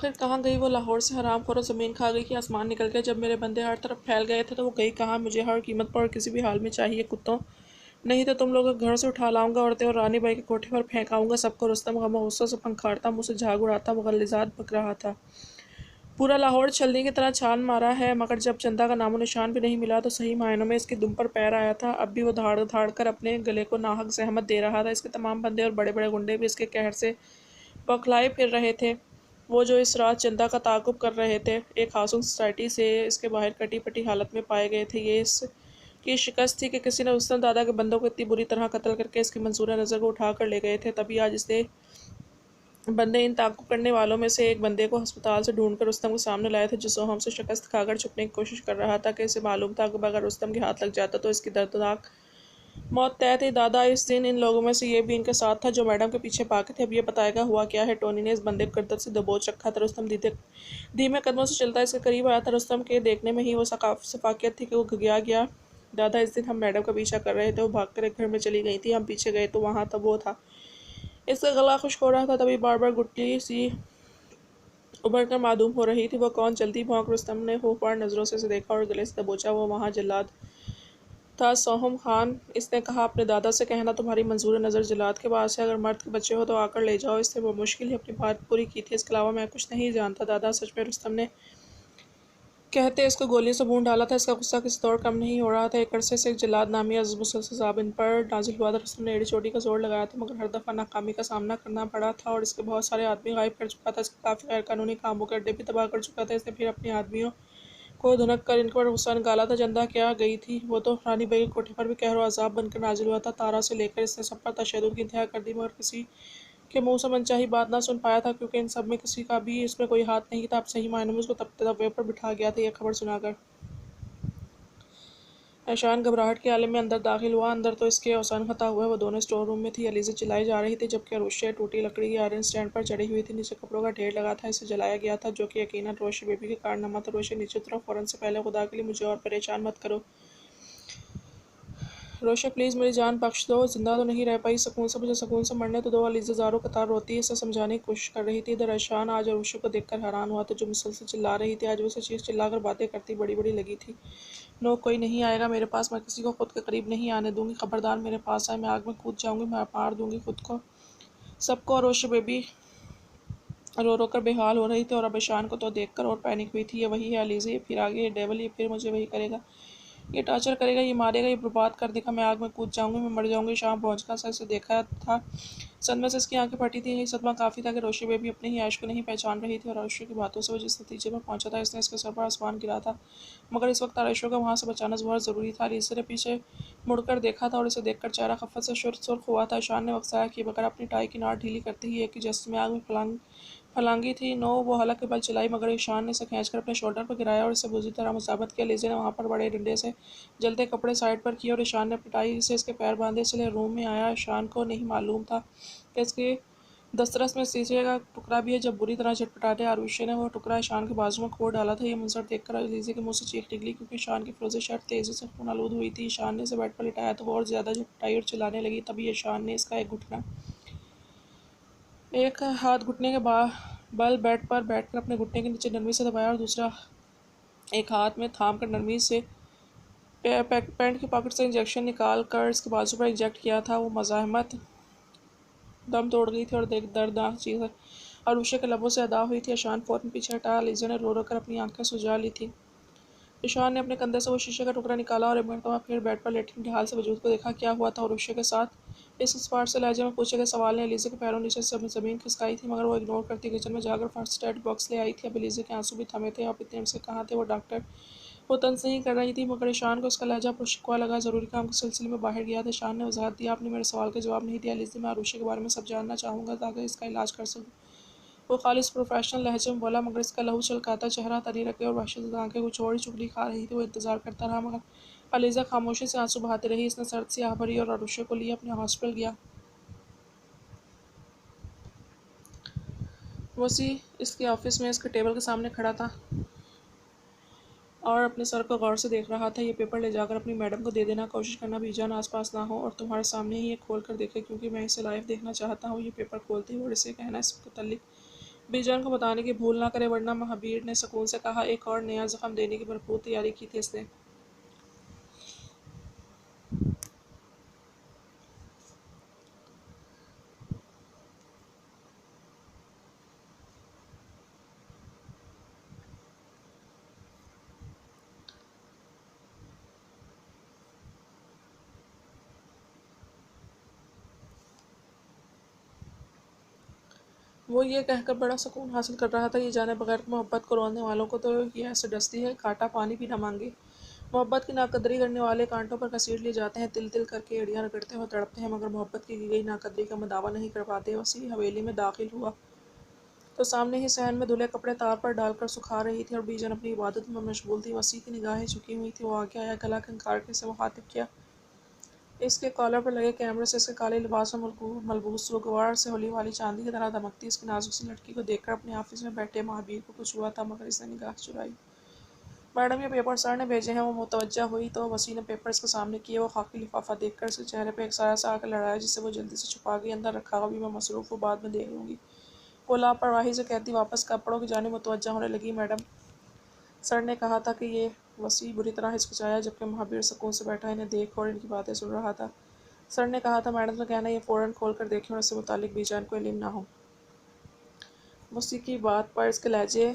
आखिर कहाँ गई वो लाहौर से हरामखोर, ज़मीन खा गई कि आसमान निकल गया। जब मेरे बंदे हर तरफ फैल गए थे तो वो गई कहाँ? मुझे हर कीमत पर और किसी भी हाल में चाहिए कुत्तों, नहीं तो तुम लोग घर से उठा लाऊंगा औरतें और रानी बाई के कोठे पर फेंक आऊंगा सबको। रुस्तम गम गुस्सों से पंखाड़ता, मुँह से झाग उड़ाता मुगल्लिज़ात बक रहा था। पूरा लाहौर छलनी की तरह छान मारा है, मगर जब चंदा का नामो निशान भी नहीं मिला तो सही मायनों में इसकी दुम पर पैर आया था। अब भी वो धाड़ धाड़ कर अपने गले को नाहक जहमत दे रहा था। इसके तमाम बंदे और बड़े बड़े गुंडे भी इसके कहर से बौखलाए फिर रहे थे। वो जो इस रात चंदा का ताक़ुब कर रहे थे, एक हाउसिंग सोसाइटी से इसके बाहर कटी पटी हालत में पाए गए थे। ये इसकी शिकस्त थी कि किसी ने रुस्तम दादा के बंदों को इतनी बुरी तरह कत्ल करके इसकी मंसूरा नज़र को उठा कर ले गए थे। तभी आज इसने बंदे इन ताक़ुब करने वालों में से एक बंदे को अस्पताल से ढूंढकर रुस्तम के सामने लाए थे, जो सोहम से शिकस्त खाकर छुपने की कोशिश कर रहा था कि इसे मालूम था कि अगर रुस्तम के हाथ लग जाता तो इसकी दर्दनाक मौत तय थी। दादा इस दिन इन लोगों में से ये भी इनके साथ था जो मैडम के पीछे भागे थे। अब ये बताएगा हुआ क्या है। टोनी ने इस बंदे को गर्दन से दबोच रखा था। रुस्तम धीमे कदमों से चलता इसके करीब आया था। रुस्तम के देखने में ही वो सफाकियत थी कि वो घिघिया गया। दादा, इस दिन हम मैडम का पीछा कर रहे थे, वो भागकर एक घर में चली गई थी, हम पीछे गए तो वहाँ तब वो था। इसका गला खुश्क हो रहा था, तभी बार बार गुटली सी उभर कर मालूम हो रही थी। वो कौन? जल्दी भौंक रुस्तम ने होफार नज़रों से देखा और गले से दबोचा। वो वहाँ जल्लाद था, सोहम खान। इसने कहा, अपने दादा से कहना तुम्हारी मंजूर नज़र जल्लाद के पास है, अगर मर्द के बच्चे हो तो आकर ले जाओ। इसने वो मुश्किल ही अपनी बात पूरी की थी। इसके अलावा मैं कुछ नहीं जानता दादा। सच में रुस्तम ने कहते इसको गोलियों से भून डाला था। इसका गुस्सा किसी तौर कम नहीं हो रहा था। एक अरसे से एक जल्लाद नामी अज़ीज़ मुसलसल साहब इन पर नाजिल हुआ था। रुस्तम ने एड़ी चोटी का जोर लगाया था, मगर हर दफ़ा नाकामी का सामना करना पड़ा था और इसके बहुत सारे आदमी गायब कर चुका था। इसके काफ़ी गैर कानूनी कामों के अड्डे भी तबाह कर चुका था। इसने फिर अपने आदमियों को धुनक कर इन पर गुस्सा निकाला था। चंदा क्या गई थी? वो तो रानी बेग के कोठे पर भी कहर अज़ाब बनकर नाजिल हुआ था। तारा से लेकर इसने सब पर तशद्दुद की इंतहा कर दी, मगर किसी के मुंह से मनचाही बात ना सुन पाया था, क्योंकि इन सब में किसी का भी इसमें कोई हाथ नहीं था। अब सही मायनों में उसको तपते तवे पर बिठा गया था। यह खबर सुनाकर ऐशान घबराहट के आलम में अंदर दाखिल हुआ। अंदर तो इसके अवसान खता हुआ वो दोनों स्टोर रूम में थी। अलीज़ा चिल्लाई जा रही थी, जबकि अरुष्या टूटी लकड़ी की आयरन स्टैंड पर चढ़ी हुई थी। नीचे कपड़ों का ढेर लगा था, इसे जलाया गया था, जो कि यकीनन रोशे बेबी के कारनामा था। रोशे, नीचे उतरो फ़ौरन से, पहले खुदा के लिए मुझे और परेशान मत करो। रोशे, प्लीज़ मेरी जान बख्श दो, जिंदा तो नहीं रह पाई, सुकून से मुझे सुकून से मरने तो दो। अलीज़ा ज़ारो कतार रोती इसे समझाने की कोशिश कर रही थी। इधर ऐशान आज रोशे को देखकर हैरान हुआ था, जो मुसलसल चिल्ला रही थी। आज वो उसे चीख चिल्लाकर बातें करती बड़ी बड़ी लगी थी। नो, कोई नहीं आएगा मेरे पास, मैं किसी को खुद के करीब नहीं आने दूंगी। खबरदार मेरे पास आए, मैं आग में कूद जाऊंगी, मैं मार दूंगी खुद को, सबको। और रोशे बेबी रो रो कर बेहाल हो रही थी, और अब ईशान को तो देखकर और पैनिक हुई थी। ये वही है अलीज़ा, ये फिर आगे, ये डेवल, ये फिर मुझे वही करेगा, ये टॉर्चर करेगा, ये मारेगा, ये बर्बाद कर देगा। मैं आग में कूद जाऊंगी, मैं मर जाऊंगी। शाम पहुंचकर सा इसे देखा था, सदमे से इसकी आंखें फटी थी। यही सदमा काफ़ी था कि रोशे बेबी अपने ही ऐश को नहीं पहचान रही थी, और आरुष्य की बातों से वो जिस नतीजे पर पहुंचा था, इसने इसके सर पर आसमान गिरा था। मगर इस वक्त आरुष्य को वहाँ से बचाना बहुत ज़रूरी था। अलीज़ा ने पीछे मुड़कर देखा था, और इसे देखकर चेहरा खफ़त से सुर्ख हुआ था। ईशान ने वक्साया कि मगर अपनी टाई की नाट ढीली करते ही एक की जस्ट में आग में फलांगी थी। नो, वो हलक के बल चलाई, मगर ईशान ने इसे खींचकर अपने शोल्डर पर गिराया और इसे बुरी तरह मुसाबत किया। अलीज़ा ने वहाँ पर बड़े डंडे से जलते कपड़े साइड पर किए, और ईशान ने अपनी टाई से इसके पैर बांधे। इसलिए रूम में आया। ईशान को नहीं मालूम था कि इसके दस्तरस में शीशे का टुकड़ा भी है। जब बुरी तरह झटपटाते आरुष्य ने वो टुकड़ा ईशान के बाजू में खोल डाला था। ये मंजर देखकर अलीज़ा के मुंह से चीख निकली, क्योंकि ईशान की फिरोज़ी शर्ट तेज़ी से खून आलूद हुई थी। ईशान ने इसे बेड पर लिटाया तो वो और ज़्यादा झटपटाई और चिल्लाने लगी। तभी ईशान ने इसका एक हाथ घुटने के बल बेड पर बैठकर अपने घुटने के नीचे नरमी से दबाया, और दूसरा एक हाथ में थाम कर नरमी से पैंट की पॉकेट से इंजेक्शन निकाल कर इसके बाजू पर इंजेक्ट किया था। वो मज़ाहमत दम तोड़ गई थी और दर्दनाक चीज़ आरुष्य के लबों से अदा हुई थी। ईशान फ़ौरन पीछे हटा। अलीज़ा ने रो रो कर अपनी आंखें सुझा ली थी। ईशान ने अपने कंधे से वो शीशे का टुकड़ा निकाला और एक मरतबा फिर बेड पर लेटने के हाल से वजूद को देखा। क्या हुआ था आरुष्य के साथ? इस स्पार्ट से लहजे में पूछे गए सवाल ने अलीज़ा के पैरों नीचे से अपनी ज़मीन खिसकाई थी, मगर वो इग्नोर करती किचन में जाकर फर्स्ट एड बॉक्स ले आई थी। अब अलीज़ा के आंसू भी थमे थे। अब इतने से कहाँ थे वो डॉक्टर? वो तंज नहीं कर रही थी, मगर ईशान को उसका लहजा पुरशिकवा लगा। ज़रूरी काम के सिलसिले में बाहर गया था। ईशान ने वजाहत दिया, आपने मेरे सवाल का जवाब नहीं दिया अलीज़ा, मैं आरुष्य के बारे में सब जानना चाहूँगा ताकि इसका इलाज कर सकूँ। वो खालिस प्रोफेशनल लहजे में बोला, मगर इसका लहू छलकाता चेहरा, तरी रखे और वहशत आंखें कुछ और ही चुगली खा रही थी। वो इंतजार करता रहा, मगर अलीज़ा खामोशी से आंसू बहाती रही। इसने सर्द सी आह भरी और आरुष्य को लिए अपने हॉस्पिटल गया। वसी इसके ऑफिस में इसके टेबल के सामने खड़ा था और अपने सर को गौर से देख रहा था। ये पेपर ले जाकर अपनी मैडम को दे देना, कोशिश करना बीजान आसपास ना हो और तुम्हारे सामने ही ये खोल कर देखे, क्योंकि मैं इसे लाइव देखना चाहता हूँ। ये पेपर खोलते ही और इसे कहना, इस मुतल्लिक बीजान को बताने की भूल ना करे वरना महाबीर ने सुकून से कहा। एक और नया जख्म देने की भरपूर तैयारी की थी इसने। वो ये कहकर बड़ा सुकून हासिल कर रहा था, ये जाने बगैर मोहब्बत को रोने वालों को तो ये ऐसे डसती है, कांटा पानी भी न मांगे। मोहब्बत की नाकदरी करने वाले कांटों पर घसीट लिए जाते हैं, तिल तिल करके एड़ियाँ रगड़ते हुए तड़पते हैं, मगर मोहब्बत की गई नाकदरी का दावा नहीं कर पाते। वसी हवेली में दाखिल हुआ तो सामने ही सहन में धुले कपड़े तार पर डालकर सुखा रही थी और बीजन अपनी इबादत में मशगूल थी। वसी की निगाहें झुकी हुई थी। वो आगे आया, गला खंखार के से मुखातिब किया। इसके कॉलर पर लगे कैमरे से इसके काले लिबास में मलबूस सुगवार से होली वाली चांदी की तरह दमकती इसकी नाजुक सी लड़की को देखकर अपने ऑफिस में बैठे महाबीर को कुछ हुआ था, मगर इसने निगाह चुराई। मैडम, ये पेपर सर ने भेजे हैं। वो मुतवज्जा हुई तो वसी ने पेपर इसके सामने किए। वो खाकी लिफाफा देखकर इसके चेहरे पर एक साया सा आकर लड़ाया, जिससे वो जल्दी से छुपा गई। अंदर रखा, अभी मैं मसरूफ़ हूँ, बाद में देख लूँगी। वो लापरवाही से कहती वापस कपड़ों की जाने मुतवज्जा होने लगी। मैडम, सर ने कहा था कि ये वसी बुरी तरह हिचकिचाया, जबकि महाबीर सुकून से बैठा इन्हें देख और इनकी बातें सुन रहा था। सर ने कहा था मैडम का कहना ये फ़ौरन खोल कर देखें और इससे मुतालिक बीजान को इल्म ना हो। वसी की बात पर इसके लहजे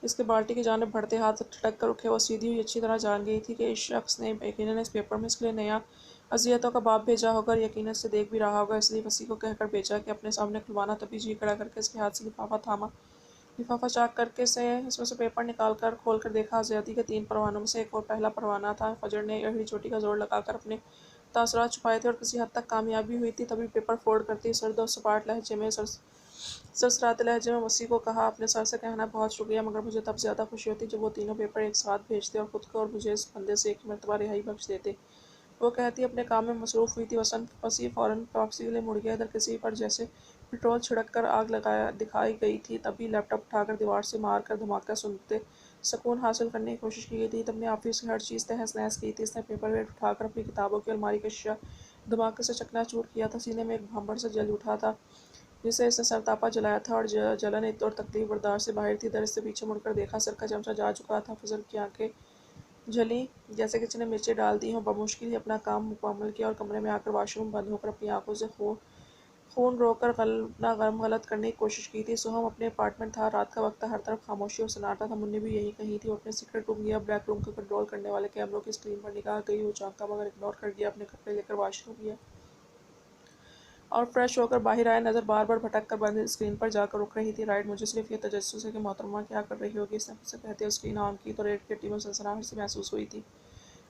इसके बाल्टी की जानिब बढ़ते हाथ ठटक कर उठे। वो सीधी हुई अच्छी तरह जान गई थी कि इस शख्स ने यकीनन इस पेपर में इसके लिए नया अजियतों का बाप भेजा होगा, यकीनन से देख भी रहा होगा, इसलिए वसी को कहकर भेजा कि अपने सामने खुलवाना। तभी जी खड़ा करके इसके हाथ से लिफाफा थामा। लिफाफा चाक करके से इसमें से पेपर निकाल कर खोल कर देखा। अजियती के 3 परवानों में से एक और पहला परवाना था। फजर ने एड़ी चोटी का जोर लगाकर अपने तासरात छुपाए थे और किसी हद तक कामयाबी हुई थी। तभी पेपर फोड़ करती सर्द और सपाट लहजे में सरसराते लहजे में वसी को कहा, अपने सर से कहना बहुत शुक्रिया, मगर मुझे तब ज़्यादा खुशी होती जब वो तीनों पेपर एक साथ भेजते और ख़ुद को और मुझे इस फंदे से एक ही मरतबा रिहाई बख्श देते। वो कहती अपने काम में मसरूफ़ हुई थी। वसी फ़ौरन वापसी के लिए मुड़ गया। इधर किसी पर जैसे पेट्रोल छिड़क कर आग लगाया दिखाई गई थी। तभी लैपटॉप उठाकर दीवार से मार कर धमाका सुनते सुकून हासिल करने की कोशिश की गई थी। तब अपने ऑफिस की हर चीज़ तहस नहस की थी। इसने पेपर वेट उठाकर अपनी किताबों की अलमारी का शीशा धमाके से चकनाचूर किया था। सीने में एक भांबड़ से जल उठा था, जिसे इसने सरतापा जलाया था और जलन एक और तकलीफ बर्दाश्त से बाहर थी। दर से पीछे मुड़कर देखा, सर का चमचा जा चुका था। फजल की आंखें झली जैसे किसी ने मिर्चें डाल दी हों। बमुश्किल ही अपना काम मुकम्मल किया और कमरे में आकर वॉशरूम बंद होकर अपनी आंखों से खून रोककर अपना गम गलत करने की कोशिश की थी। सोहम अपने अपार्टमेंट था। रात का वक्त था, हर तरफ खामोशी और सन्नाटा था। मुन्नी भी यहीं कहीं थी। वो अपने सीक्रेट रूम गया। ब्लैक रूम को कंट्रोल करने वाले कैमरों की स्क्रीन पर निगाह गई। वो चौंका मगर इग्नोर कर गया। अपने कपड़े लेकर वॉशरूम गया और फ्रेश होकर बाहर आया। नज़र बार बार भटक कर बंद स्क्रीन पर जाकर रुक रही थी। राइट, मुझे सिर्फ ये तजस्सुस है कि मोहतरमा क्या कर रही होगी। इसने खुद से कहते हुए स्क्रीन ऑन की तो रेड किट्टी में सनसनाहट से महसूस हुई थी।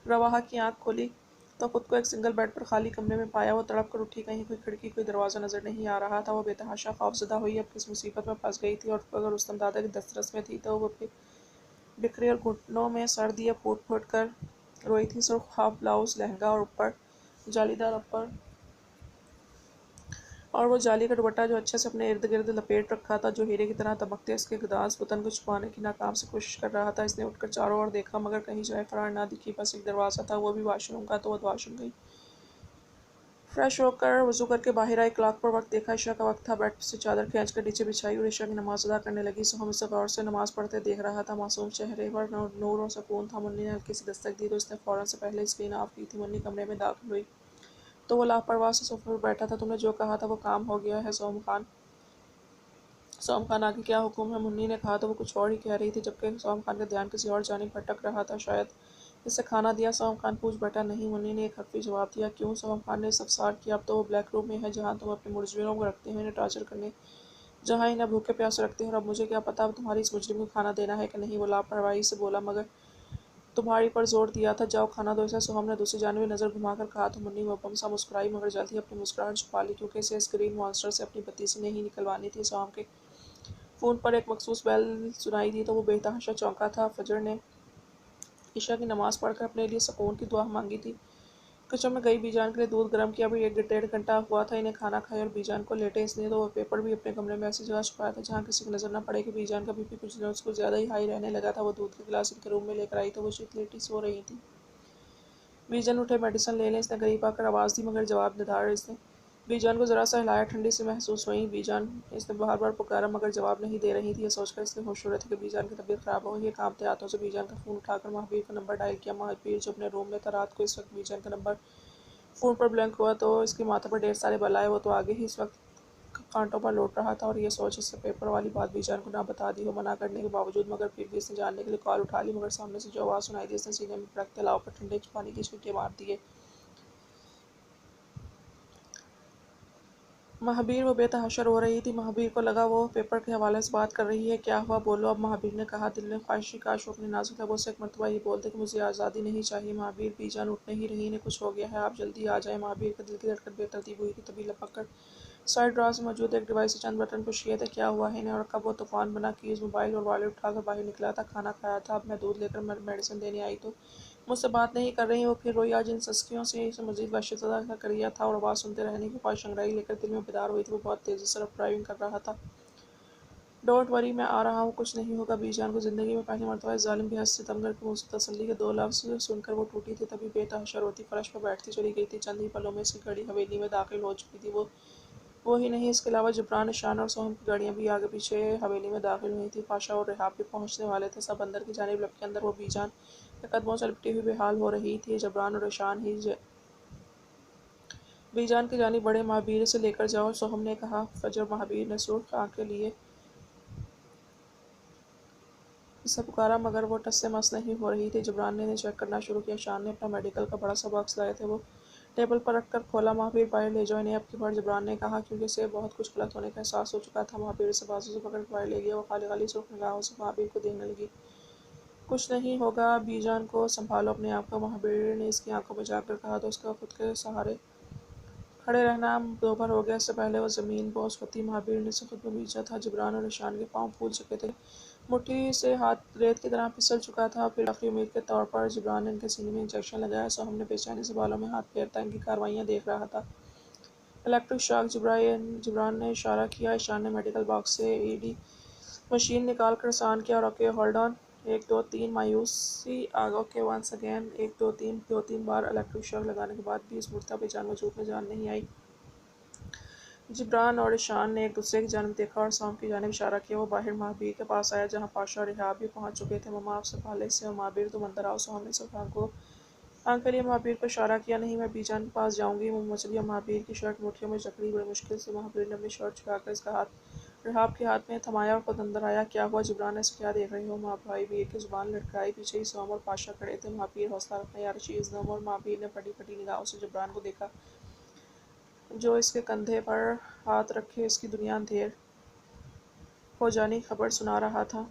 रवाहा की आंख खोली तो खुद को एक सिंगल बेड पर खाली कमरे में पाया। वो तड़प कर उठी। कहीं कोई खिड़की कोई दरवाज़ा नज़र नहीं आ रहा था। वो बेतहाशा खौफजदा हुई अब किस मुसीबत में फंस गई थी, और अगर रुस्तम दादा की दस्तरस में थी तो वो अपनी बिखरे और घुटनों में सर दिए फूट फूट कर रोई थी। सुर्ख हाफ ब्लाउज, लहंगा और ऊपर जालीदार अपर और वो जाली का दुपट्टा जो अच्छे से अपने इर्द गिर्द लपेट रखा था, जो हीरे की तरह दमकते इसके गदास बदन को छुपाने की नाकाम से कोशिश कर रहा था। इसने उठकर चारों ओर देखा, मगर कहीं जाए फरार ना दिखी। बस एक दरवाज़ा था, वो भी वॉशरूम का। तो वो वॉशरूम गई। फ्रेश होकर वज़ू करके बाहर आई। क्लॉक पर वक्त देखा, इशा का वक्त था। बेड से चादर खींच कर नीचे बिछाई और इशा की नमाज अदा करने लगी। सोहम इसे गौर से नमाज पढ़ते देख रहा था। मासूम चेहरे पर नूर और सुकून था। मुन्नी ने हल्की सी दस्तक दी तो इसने फ़ौरन से पहले स्क्रीन ऑफ की थी। मुन्नी कमरे में दाखिल हुई तो वो लापरवाह से सोफे पर बैठा था। तुमने जो कहा था वो काम हो गया है सोम खान। सोम खान, आगे क्या हुक्म है? मुन्नी ने कहा तो वो कुछ और ही कह रही थी, जबकि सोम खान का ध्यान किसी और जानिब भटक रहा था। शायद इसे खाना दिया? सोम खान पूछ बैठा। नहीं, मुन्नी ने एक हर्फी जवाब दिया। क्यों? सोम खान ने सफसार किया। अब तो वो ब्लैक रूम में है, जहाँ तुम अपने मुजरिमों को रखते हो इन्हें टॉर्चर करने, जहाँ इन्हें भूखे प्यासे रखते हो। और अब मुझे क्या पता अब तुम्हारी इस मुजरिम को खाना देना है कि नहीं। वो लापरवाही से बोला। मगर तुम्हारी पर जोर दिया था, जाओ खाना दो इसे। सोहम ने दूसरी जानिब नज़र घुमाकर कहा तो मुन्नी मुबहम सा मुस्कुराई, मगर जल्द ही अपनी मुस्कुराहट छुपा ली, क्योंकि इसे इस ग्रीन मॉन्स्टर से अपनी भतीसी नहीं निकलवानी थी। सोहम के फ़ोन पर एक मखसूस बेल सुनाई दी तो वो बेतहाशा चौंका था। फजर ने ईशा की नमाज़ पढ़कर अपने लिए सुकून की दुआ मांगी थी। किचन में गई, बीजान के लिए दूध गर्म किया। अभी 1 डेढ़ घंटा हुआ था इन्हें खाना खाए और बीजान को लेटे। इसलिए तो वो पेपर भी अपने कमरे में ऐसी जगह छुपाया था जहाँ किसी को नज़र न पड़े कि बीजान का बीपी कुछ दिनों से कुछ ज़्यादा ही हाई रहने लगा था। वो दूध का गिलास इनके रूम में लेकर आई तो वो लेटी सो रही थी। बीजन उठे, मेडिसिन ले लें। इसने करीब आकर आवाज़ दी, मगर जवाब निदार इसने बीजान को ज़रा सा हिलाया, ठंडी सी महसूस हुई। बीजान इसने बार बार पुकारा मगर जवाब नहीं दे रही थी। यह सोचकर इसलिए खुश हो रहे थे कि बीजान की तबीयत ख़राब हो गई। कांपते हाथों से बीजान का फ़ोन उठाकर महावीर का नंबर डायल किया। महावीर जो अपने रूम में था, रात को इस वक्त बीजान का नंबर फ़ोन पर ब्लैंक हुआ तो इसके माथे पर ढेर सारे बल आए। वो तो आगे ही इस वक्त कांटों पर लौट रहा था और ये सोच इससे पेपर वाली बात बीजान को ना बता दी हो मना करने के बावजूद, मगर फिर भी इसने जानने के लिए कॉल उठा ली। मगर सामने से जो आवाज़ सुनाई दी इसने सीने में पड़कते अलाव पर ठंडे पानी की छींटे मार दिए। महाबीर वो बेतहाशा रो रही थी। महाबीर को लगा वो पेपर के हवाले से बात कर रही है। क्या हुआ, बोलो अब, महाबीर ने कहा। दिल ने ख्वाहिश काश वो अपने नाजुक लबों से एक मरतबा ये बोलते कि मुझे आज़ादी नहीं चाहिए। महाबीर, बीजान उठ नहीं रही, इन्हें कुछ हो गया है, आप जल्दी आ जाएं। महाबीर के दिल की धड़कन बेतरतीब हुई थी। तभी लपक कर साइड ड्रॉर से मौजूद एक डिवाइस से चंद बटन पुश किए थे। क्या हुआ है इन्हें, और कब वो तूफान बना कीज, मोबाइल और वॉलेट उठाकर बाहर निकला था। खाना खाया था, अब मैं दूध लेकर मेडिसिन देने आई तो मुझसे बात नहीं कर रही। वो फिर रोई। आज इन सस्कियों से इसे मजीद वहशतज़दा का करिया था और आवाज़ सुनते रहने की ख्वाहिश अंगड़ाई लेकर दिल में बेदार हुई थी। वो बहुत तेज़ी से ड्राइविंग कर रहा था। डोंट वरी, मैं आ रहा हूँ, कुछ नहीं होगा। बीजान को ज़िंदगी में पहली मरतबा इस जालिम बेहद सितमगर के मुँह से तसल्ली के दो लफ्ज़ सुनकर वो टूटी थी। तभी बेतहाशा रोती फर्श पर बैठती चली गई थी। चंद ही पलों में इसकी गाड़ी हवेली में दाखिल हो चुकी थी। वो ही नहीं, इसके अलावा जबरान, शान और सोहम की गाड़ियाँ भी आगे पीछे हवेली में दाखिल हुई थी। पाशा और रेहाब भी पहुँचने वाले थे। सब अंदर की जानिब लपके अंदर वो बीजान के कदमों से लिपटी हुई बेहाल हो रही थी। जबरान और ईशान ही बीजान की जानिब बढ़े। महाबीर से लेकर जाओ, सोहम ने कहा। फजर महाबीर ने सुर्ख आंखें लिए इसे पुकारा मगर वो टस से मस नहीं हो रही थी। जबरान ने चेक करना शुरू किया। शान ने अपना मेडिकल का बड़ा सा बॉक्स लाए थे, वो टेबल पर रखकर खोला। महाबीर, बाहर ले जाओ इन्हें अब की बार, जबरान ने कहा, क्योंकि इसे बहुत कुछ गलत होने का एहसास हो चुका था। महाबीर से बाजू से पकड़ बाहर ले गया। वो खाली खाली सुर्ख निगाहों से महाबीर को देखने लगी। कुछ नहीं होगा, बीजान को संभालो अपने आप को, महाबीर ने इसकी आंखों में जाकर कहा तो उसका खुद के सहारे खड़े रहना दोपहर हो गया। इससे पहले वो ज़मीन बोझ होती। महाबीर ने से खुद में बीचा था। जबरान और निशान के पाँव फूल चुके थे। मुट्ठी से हाथ रेत की तरह फिसल चुका था। फिर आखिरी उम्मीद के तौर पर जबरान ने इनके सीने में इंजेक्शन लगाया। सो हमने बेचैनी से बालों में हाथ फेरता इनकी कार्रवाइयाँ देख रहा था। इलेक्ट्रिक शॉक, जबरान ने इशारा किया। ईशान ने मेडिकल बॉक्स से ईडी मशीन निकाल कर सान किया और ओके होल्ड ऑन, 1 2 3, मायूसी आग, ओके वंस अगेन, 1 2 3, 2 3 बार इलेक्ट्रिक शॉक लगाने के बाद भी इस मुर्दा बेजान वजूद में जान नहीं आई। जिब्रान और ईशान ने एक दूसरे की जानिब देखा और सौम की जानिब इशारा किया। वो बाहर महाबीर के पास आया जहाँ पाशा और रिहाब भी पहुँच चुके थे। ममा आपसे पहले से, और महाबीर तुम अंदर आओ। सौम ने सुल्तान को आंख के लिए महाबीर को इशारा किया। नहीं, मैं बीजान के पास जाऊंगी। मुँह मछलियाँ महाबीर की शर्ट मुठियों में जकड़ी बड़ी मुश्किल से। महाबीर ने अपनी शर्ट छुड़ाकर इसका हाथ रिहाब के हाथ में थमाया और खुद अंदर आया। क्या हुआ जिब्रान, ऐसे क्या देख रही हो। भाई बीर की जुबान लटकाई। पीछे ही सोम और पाशा खड़े थे। महाबीर, हौसला रखना यार, शीज़ नम। और महाबीर ने फटी फटी निगाहों से जिब्रान को देखा जो इसके कंधे पर हाथ रखे इसकी दुनिया अंधेर हो जानी खबर सुना रहा था।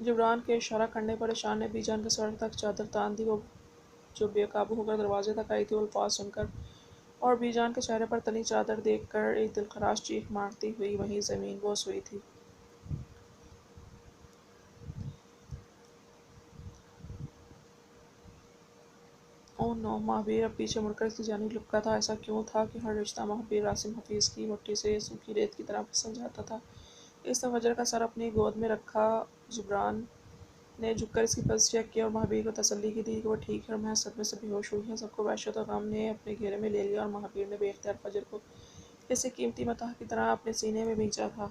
जिब्रान के इशारा करने पर ईशान ने बीजान के सर तक चादर तान दी। वो जो बेकाबू होकर दरवाजे तक आई थी, वो अल्फाज सुनकर और बीजान के चेहरे पर तनी चादर देखकर एक दिलखराश चीख मारती हुई वहीं ज़मीन बोस हुई थी। ओह नो, महाबीर अब पीछे मुड़कर इसकी जानिब लपका था। ऐसा क्यों था कि हर रिश्ता महाबीर रासिम हफीज़ की मुट्ठी से सूखी रेत की तरह फिसल जाता था। इसने फजर का सर अपनी गोद में रखा। जिब्रान ने झुककर इसकी पल्स चेक किया और महाबीर को तसल्ली की दी कि वो ठीक है और महज सदमे से बेहोश हुई है। सबको वहशत और गम ने अपने घेरे में ले लिया और महाबीर ने बेख्तियार फजर को किसी कीमती मताह की तरह अपने सीने में खींचा था।